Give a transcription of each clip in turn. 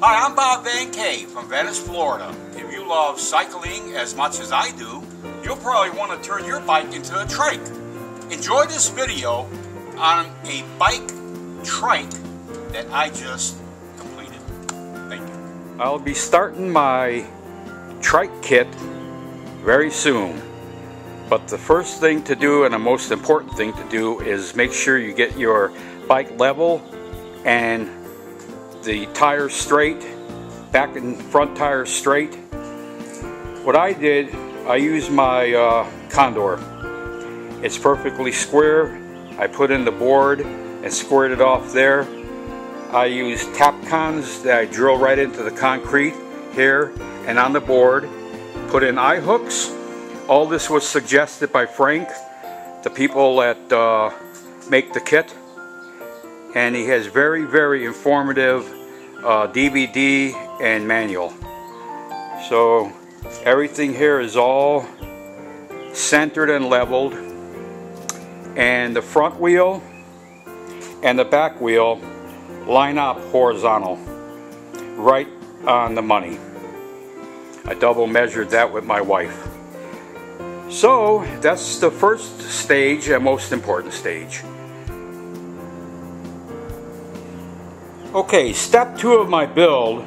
Hi, I'm Bob Van K from Venice, Florida. If you love cycling as much as I do, you'll probably want to turn your bike into a trike. Enjoy this video on a bike trike that I just completed. Thank you. I'll be starting my trike kit very soon. But the first thing to do, and the most important thing to do, is make sure you get your bike level and the tires straight, back and front tires straight. What I did, I used my Condor. It's perfectly square. I put in the board and squared it off there. I used Tapcons that I drill right into the concrete here and on the board. Put in eye hooks. All this was suggested by Frank, the people that make the kit. And he has very, very informative DVD and manual. So everything here is all centered and leveled, and the front wheel and the back wheel line up horizontal, right on the money. I double measured that with my wife. So that's the first stage and most important stage. Okay, step 2 of my build,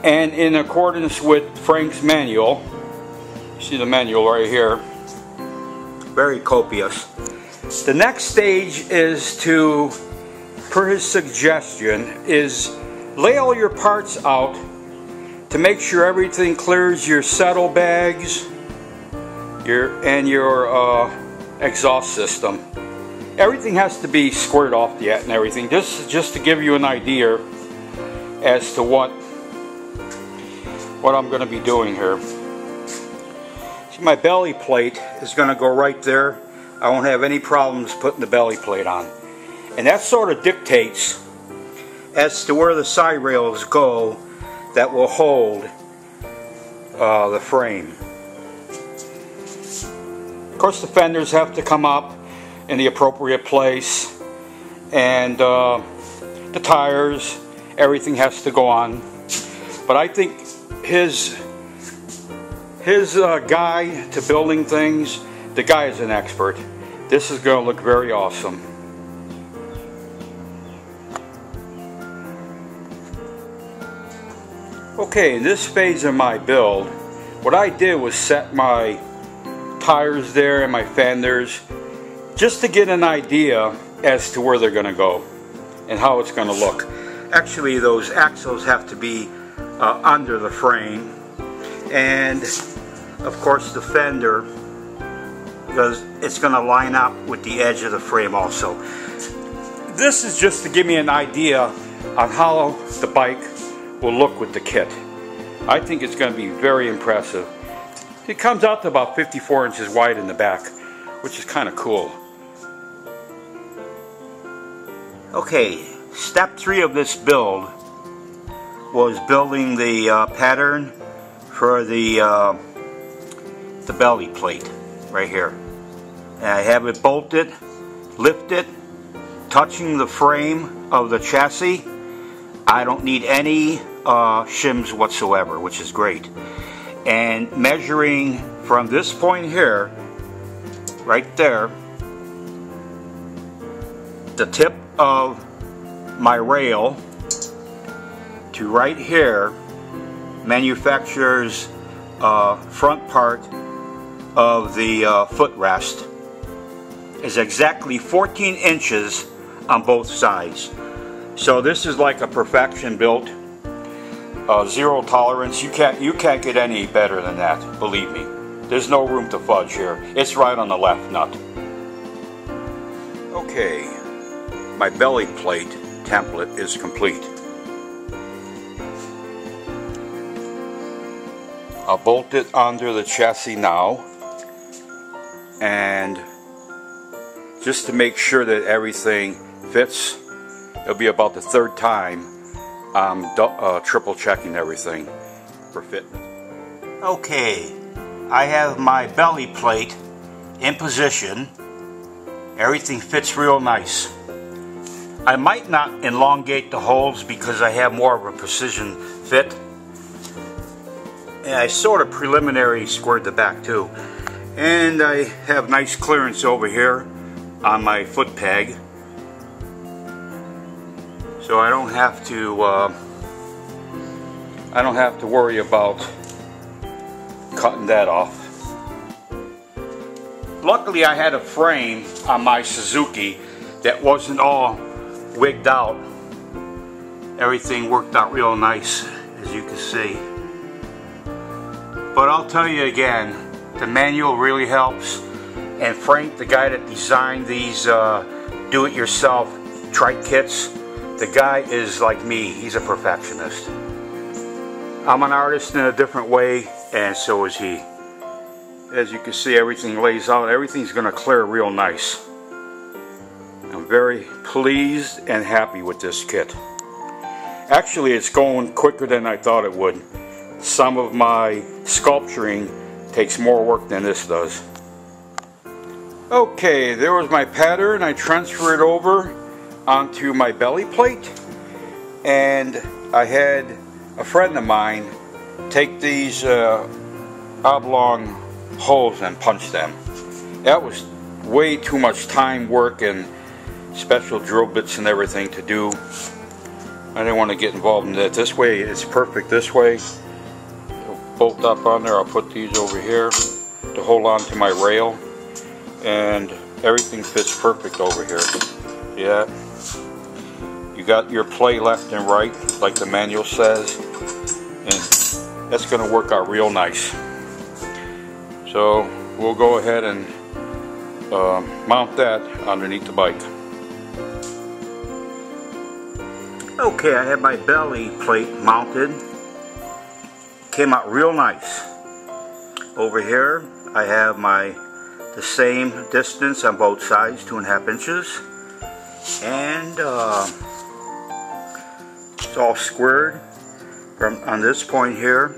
and in accordance with Frank's manual, you see the manual right here, very copious. The next stage is to, per his suggestion, is lay all your parts out to make sure everything clears your saddle bags and your exhaust system. Everything has to be squared off yet and everything. This is just to give you an idea as to what I'm going to be doing here. See, my belly plate is going to go right there. I won't have any problems putting the belly plate on. And that sort of dictates as to where the side rails go that will hold the frame. Of course, the fenders have to come up in the appropriate place, and the tires, everything has to go on. But I think his guide to building things, the guy is an expert. This is going to look very awesome. Okay, in this phase of my build, what I did was set my tires there and my fenders just to get an idea as to where they're going to go and how it's going to look. Actually, those axles have to be under the frame, and of course the fender, because it's going to line up with the edge of the frame also. This is just to give me an idea on how the bike will look with the kit. I think it's going to be very impressive. It comes out to about 54 inches wide in the back, which is kind of cool. Okay, step 3 of this build was building the pattern for the belly plate right here. And I have it bolted, lifted, touching the frame of the chassis. I don't need any shims whatsoever, which is great. And measuring from this point here, right there, the tip of my rail to right here, manufacturer's front part of the footrest, is exactly 14 inches on both sides. So this is like a perfection built, zero tolerance. You can't get any better than that, believe me. There's no room to fudge here. It's right on the left nut. Okay, my belly plate template is complete. I'll bolt it under the chassis now, and just to make sure that everything fits, it'll be about the 3rd time I'm triple checking everything for fitness. Okay, I have my belly plate in position. Everything fits real nice. I might not elongate the holes because I have more of a precision fit. And I sort of preliminary squared the back too. And I have nice clearance over here on my foot peg. So I don't have to worry about cutting that off. Luckily I had a frame on my Suzuki that wasn't all wigged out. Everything worked out real nice, as you can see. But I'll tell you again, the manual really helps. And Frank, the guy that designed these do-it-yourself trike kits, the guy is like me. He's a perfectionist. I'm an artist in a different way, and so is he. As you can see, everything lays out. Everything's going to clear real nice. I'm very pleased and happy with this kit. Actually, it's going quicker than I thought it would. Some of my sculpturing takes more work than this does. Okay, there was my pattern. I transfer it over onto my belly plate, and I had a friend of mine take these oblong holes and punch them. That was way too much time, work, and special drill bits and everything to do. I didn't want to get involved in that. This way it's perfect. This way it'll bolt up on there. I'll put these over here to hold on to my rail, and everything fits perfect over here. Yeah, you got your play left and right like the manual says, and that's going to work out real nice. So we'll go ahead and mount that underneath the bike. Okay, I have my belly plate mounted. Came out real nice. Over here I have the same distance on both sides, 2.5 inches, and it's all squared from on this point here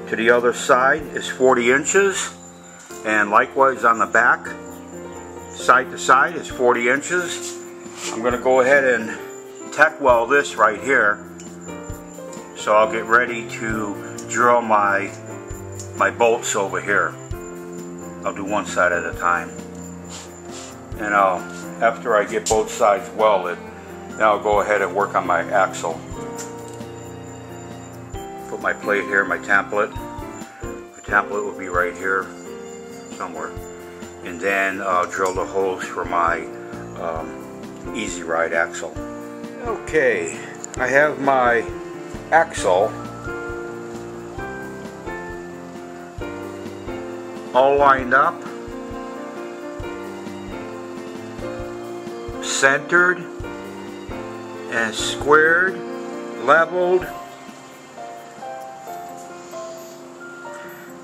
to the other side is 40 inches, and likewise on the back, side to side, is 40 inches. I'm going to go ahead and tack weld this right here, so I'll get ready to drill my bolts over here. I'll do one side at a time, and after I get both sides welded, then I'll go ahead and work on my axle. Put my plate here, my template. My template will be right here somewhere, and then I'll drill the holes for my easy ride axle. Okay, I have my axle all lined up, centered and squared, leveled,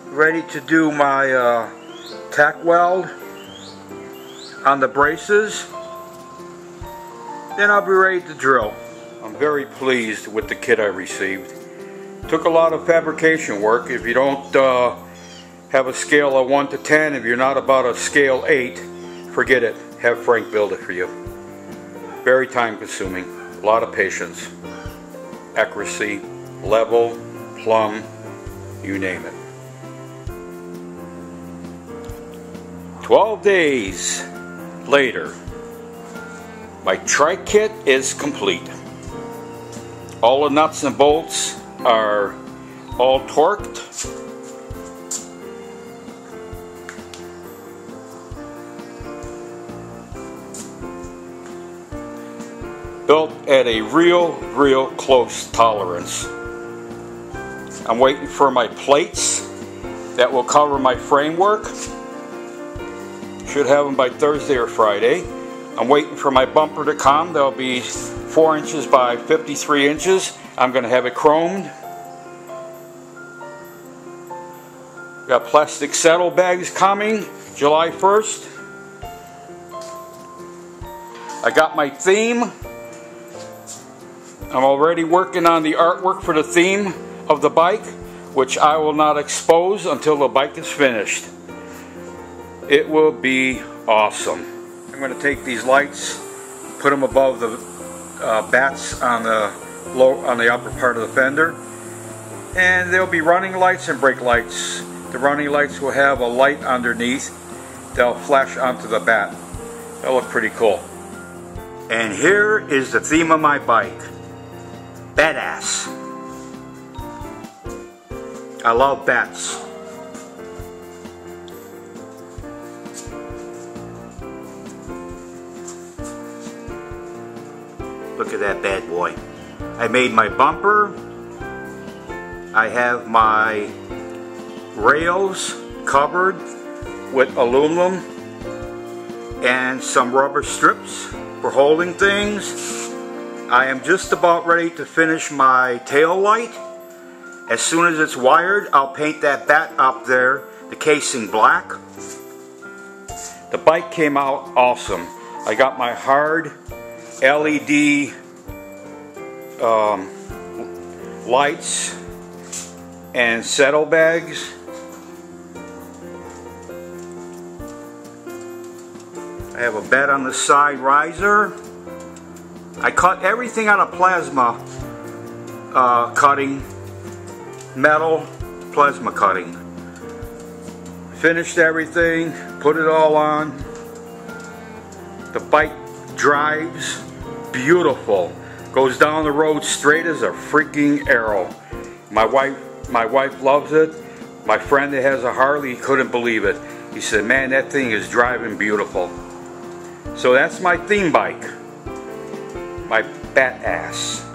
ready to do my tack weld on the braces. Then I'll be ready to drill. I'm very pleased with the kit I received. Took a lot of fabrication work. If you don't have a scale of 1 to 10, if you're not about a scale 8, forget it. Have Frank build it for you. Very time consuming. A lot of patience. Accuracy, level, plumb, you name it. 12 days later, my trike kit is complete. All the nuts and bolts are all torqued. Built at a real close tolerance. I'm waiting for my plates that will cover my framework. Should have them by Thursday or Friday. I'm waiting for my bumper to come. They'll be 4 inches by 53 inches. I'm going to have it chromed. Got plastic saddlebags coming July 1st. I got my theme. I'm already working on the artwork for the theme of the bike, which I will not expose until the bike is finished. It will be awesome. I'm going to take these lights put them above the bats on the upper part of the fender, and there'll be running lights and brake lights. The running lights will have a light underneath that'll flash onto the bat. That'll look pretty cool. And here is the theme of my bike: badass. I love bats. Look at that bad boy. I made my bumper. I have my rails covered with aluminum and some rubber strips for holding things. I am just about ready to finish my tail light. As soon as it's wired, I'll paint that bat up there, the casing black. The bike came out awesome. I got my hard LED lights and saddlebags. I have a bed on the side riser. I cut everything out of plasma cutting, metal plasma cutting. Finished everything, put it all on. The bike drives beautiful. Goes down the road straight as a freaking arrow. My wife loves it. My friend that has a Harley couldn't believe it. He said, man, that thing is driving beautiful. So that's my theme bike. My bat ass.